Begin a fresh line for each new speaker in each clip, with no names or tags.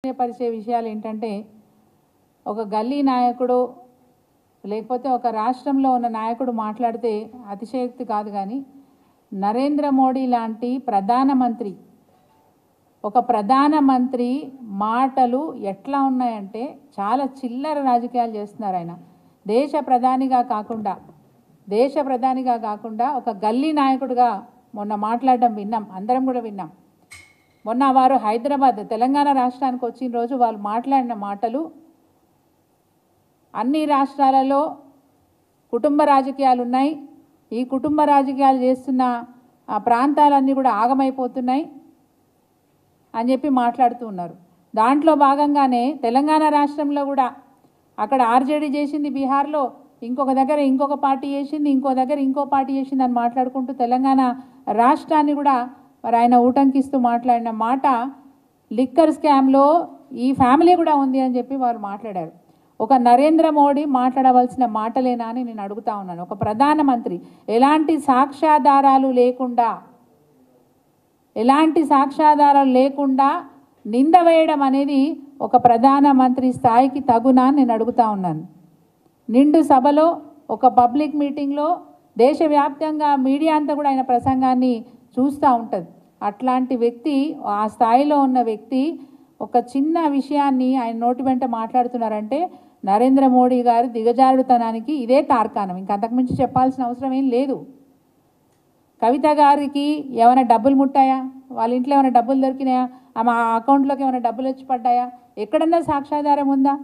పరిచే విషయాలు ఏంటంటే ఒక గల్లీ నాయకుడు లేకపోతే ఒక రాష్ట్రంలో ఉన్న నాయకుడు మాట్లాడితే అతిశయోక్తి కాదు కానీ నరేంద్ర మోడీ లాంటి ప్రధానమంత్రి మాటలు ఎట్లా ఉన్నాయంటే చాలా చిల్లర రాజకీయాలు చేస్తున్నారు ఆయన. దేశ ప్రధానిగా కాకుండా ఒక గల్లీ నాయకుడిగా మొన్న మాట్లాడడం విన్నాం, అందరం కూడా విన్నాం. మొన్న వారు హైదరాబాద్ తెలంగాణ రాష్ట్రానికి వచ్చిన రోజు వాళ్ళు మాట్లాడిన మాటలు అన్ని రాష్ట్రాలలో కుటుంబ రాజకీయాలు ఉన్నాయి, ఈ కుటుంబ రాజకీయాలు చేస్తున్న ఆ ప్రాంతాలన్నీ కూడా ఆగమైపోతున్నాయి అని చెప్పి మాట్లాడుతూ ఉన్నారు. దాంట్లో భాగంగానే తెలంగాణ రాష్ట్రంలో కూడా అక్కడ ఆర్జేడీ చేసింది, బీహార్లో ఇంకొక దగ్గర ఇంకొక పార్టీ చేసింది, ఇంకో దగ్గర ఇంకో పార్టీ చేసింది అని మాట్లాడుకుంటూ తెలంగాణ రాష్ట్రాన్ని కూడా మరి ఆయన ఊటంకిస్తూ మాట్లాడిన మాట లిక్కర్ స్కామ్లో ఈ ఫ్యామిలీ కూడా ఉంది అని చెప్పి వారు మాట్లాడారు. ఒక నరేంద్ర మోడీ మాట్లాడవలసిన మాటలేనా అని నేను అడుగుతా ఉన్నాను. ఒక ప్రధానమంత్రి ఎలాంటి సాక్ష్యాధారాలు లేకుండా నింద వేయడం అనేది ఒక ప్రధానమంత్రి స్థాయికి తగునా అని నేను అడుగుతా ఉన్నాను. నిండు సభలో ఒక పబ్లిక్ మీటింగ్లో దేశవ్యాప్తంగా మీడియా అంతా కూడా ఆయన ప్రసంగాన్ని చూస్తూ ఉంటుంది. అట్లాంటి వ్యక్తి, ఆ స్థాయిలో ఉన్న వ్యక్తి ఒక చిన్న విషయాన్ని ఆయన నోటి వెంట మాట్లాడుతున్నారంటే నరేంద్ర మోడీ గారి దిగజారుడుతనానికి ఇదే తార్కాణం. ఇంకా అంతకుమించి చెప్పాల్సిన అవసరం ఏం లేదు. కవిత గారికి ఏమైనా డబ్బులు ముట్టాయా, వాళ్ళ ఇంట్లో ఏమైనా డబ్బులు దొరికినాయా, ఆమె అకౌంట్లోకి ఏమైనా డబ్బులు వచ్చి పడ్డాయా, ఎక్కడన్నా సాక్ష్యాధారం ఉందా?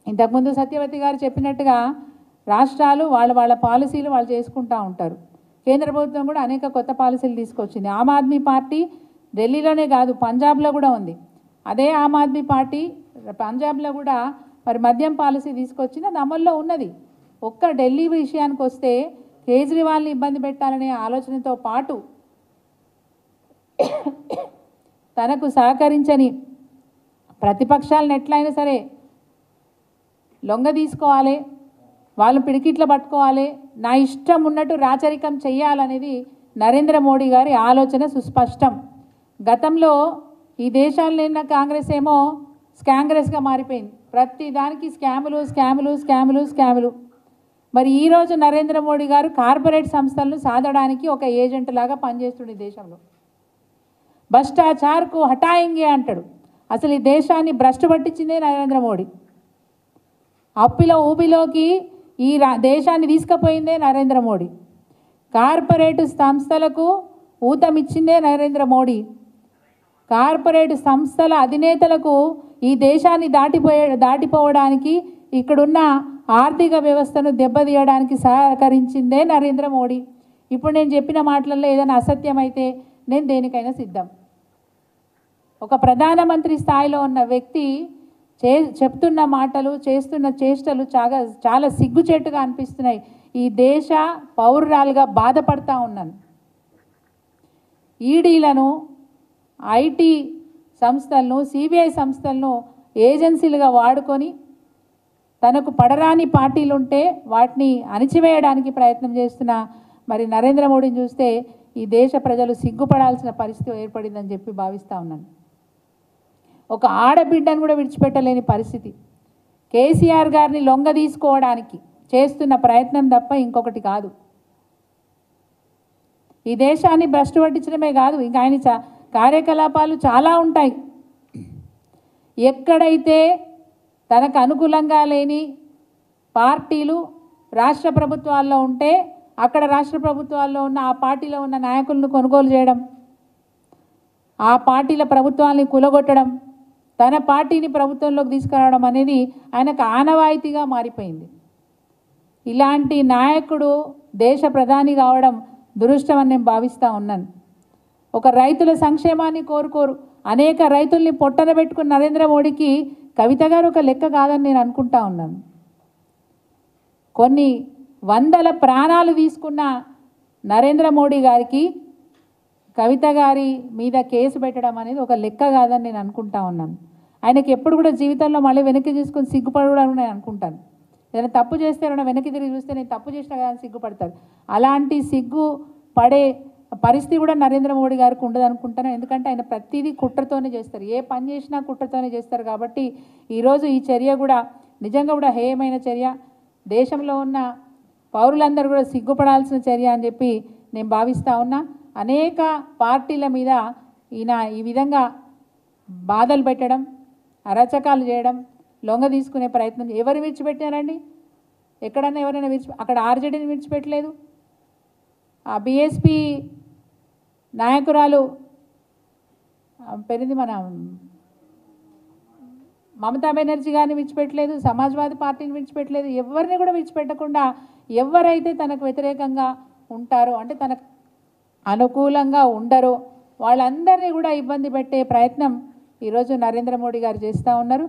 ఇంతకుముందు సత్యవతి గారు చెప్పినట్టుగా రాష్ట్రాలు వాళ్ళ పాలసీలు వాళ్ళు చేసుకుంటూ ఉంటారు. కేంద్ర ప్రభుత్వం కూడా అనేక కొత్త పాలసీలు తీసుకొచ్చింది. ఆమ్ ఆద్మీ పార్టీ ఢిల్లీలోనే కాదు పంజాబ్లో కూడా ఉంది. అదే ఆమ్ ఆద్మీ పార్టీ పంజాబ్లో కూడా మరి మద్యం పాలసీ తీసుకొచ్చింది, అది అమల్లో ఉన్నది. ఒక్క ఢిల్లీ విషయానికి వస్తే కేజ్రీవాల్ని ఇబ్బంది పెట్టాలనే ఆలోచనతో పాటు తనకు సహకరించని ప్రతిపక్షాలను ఎట్లయినా సరే లొంగ తీసుకోవాలి, వాళ్ళు పిడికిట్లో పట్టుకోవాలి, నా ఇష్టం ఉన్నట్టు రాచరికం చెయ్యాలనేది నరేంద్ర మోడీ గారి ఆలోచన సుస్పష్టం. గతంలో ఈ దేశాల్లో కాంగ్రెస్ ఏమో స్కాంగ్రెస్గా మారిపోయింది. ప్రతి దానికి స్కాములు. మరి ఈరోజు నరేంద్ర మోడీ గారు కార్పొరేట్ సంస్థలను సాధడానికి ఒక ఏజెంట్ లాగా పనిచేస్తుండే దేశంలో. భ్రష్టాచార్కు హటాయింగే అంటాడు. అసలు ఈ దేశాన్ని భ్రష్టు పట్టించిందే నరేంద్ర మోడీ. అప్పిలో ఊబిలోకి ఈ దేశాన్ని తీసుకుపోయిందే నరేంద్ర మోడీ. కార్పొరేట్ సంస్థలకు ఊతమిచ్చిందే నరేంద్ర మోడీ. కార్పొరేట్ సంస్థల అధినేతలకు ఈ దేశాన్ని దాటిపోవడానికి, ఇక్కడున్న ఆర్థిక వ్యవస్థను దెబ్బతీయడానికి సహకరించిందే నరేంద్ర మోడీ. ఇప్పుడు నేను చెప్పిన మాటలలో ఏదైనా అసత్యం అయితే నేను దేనికైనా సిద్ధం. ఒక ప్రధానమంత్రి స్థాయిలో ఉన్న వ్యక్తి చెప్తున్న మాటలు, చేస్తున్న చేష్టలు చాలా సిగ్గుచేటుగా అనిపిస్తున్నాయి. ఈ దేశ పౌరురాలుగా బాధపడతా ఉన్నాను. ఈడీలను, ఐటీ సంస్థలను, సిబిఐ సంస్థలను ఏజెన్సీలుగా వాడుకొని తనకు పడరాని పార్టీలుంటే వాటిని అణిచివేయడానికి ప్రయత్నం చేస్తున్న మరి నరేంద్ర మోడీని చూస్తే ఈ దేశ ప్రజలు సిగ్గుపడాల్సిన పరిస్థితి ఏర్పడిందని చెప్పి భావిస్తూ ఉన్నాను. ఒక ఆడబిడ్డను కూడా విడిచిపెట్టలేని పరిస్థితి. కేసీఆర్ గారిని లొంగ తీసుకోవడానికి చేస్తున్న ప్రయత్నం తప్ప ఇంకొకటి కాదు. ఈ దేశాన్ని భ్రష్టు పట్టించడమే కాదు, ఇంకా ఆయన కార్యకలాపాలు చాలా ఉంటాయి. ఎక్కడైతే తనకు అనుకూలంగా లేని పార్టీలు రాష్ట్ర ప్రభుత్వాల్లో ఉంటే అక్కడ రాష్ట్ర ప్రభుత్వాల్లో ఉన్న ఆ పార్టీలో ఉన్న నాయకులను కొనుగోలు చేయడం, ఆ పార్టీల ప్రభుత్వాన్ని కూలగొట్టడం, తన పార్టీని ప్రభుత్వంలోకి తీసుకురావడం అనేది ఆయనకు ఆనవాయితీగా మారిపోయింది. ఇలాంటి నాయకుడు దేశ ప్రధాని కావడం దురదృష్టం అని నేను భావిస్తూ ఉన్నాను. ఒక రైతుల సంక్షేమాన్ని కోరుకోరు, అనేక రైతుల్ని పొట్టన పెట్టుకున్న నరేంద్ర మోడీకి కవిత గారు ఒక లెక్క కాదని నేను అనుకుంటా ఉన్నాను. కొన్ని వందల ప్రాణాలు తీసుకున్న నరేంద్ర మోడీ గారికి కవిత గారి మీద కేసు పెట్టడం అనేది ఒక లెక్క కాదని నేను అనుకుంటా ఉన్నాను. ఆయనకి ఎప్పుడు కూడా జీవితంలో మళ్ళీ వెనక్కి తీసుకొని సిగ్గుపడడం నేను అనుకుంటాను. ఏదైనా తప్పు చేస్తే వెనక్కి తిరిగి చూస్తే నేను తప్పు చేసిన కదా అని సిగ్గుపడతారు. అలాంటి సిగ్గు పడే పరిస్థితి కూడా నరేంద్ర మోడీ గారికి ఉండదు అనుకుంటాను. ఎందుకంటే ఆయన ప్రతిదీ కుట్రతోనే చేస్తారు, ఏ పని చేసినా కుట్రతోనే చేస్తారు. కాబట్టి ఈరోజు ఈ చర్య కూడా నిజంగా కూడా హేయమైన చర్య, దేశంలో ఉన్న పౌరులందరూ కూడా సిగ్గుపడాల్సిన చర్య అని చెప్పి నేను భావిస్తూ ఉన్నా. అనేక పార్టీల మీద ఈయన ఈ విధంగా బాధలు పెట్టడం, అరాచకాలు చేయడం, లొంగ తీసుకునే ప్రయత్నం ఎవరు విడిచిపెట్టారండి? ఎక్కడన్నా ఎవరైనా అక్కడ ఆర్జేడీని విడిచిపెట్టలేదు. ఆ బీఎస్పీ నాయకురాలు పెరిగింది మన మమతా బెనర్జీ గారిని విడిచిపెట్టలేదు, సమాజ్వాదీ పార్టీని విడిచిపెట్టలేదు. ఎవరిని కూడా విడిచిపెట్టకుండా ఎవరైతే తనకు వ్యతిరేకంగా ఉంటారో, అంటే తనకు అనుకూలంగా ఉండరో వాళ్ళందరినీ కూడా ఇబ్బంది పెట్టే ప్రయత్నం ఈరోజు నరేంద్ర మోడీ గారు చేస్తూ ఉన్నారు.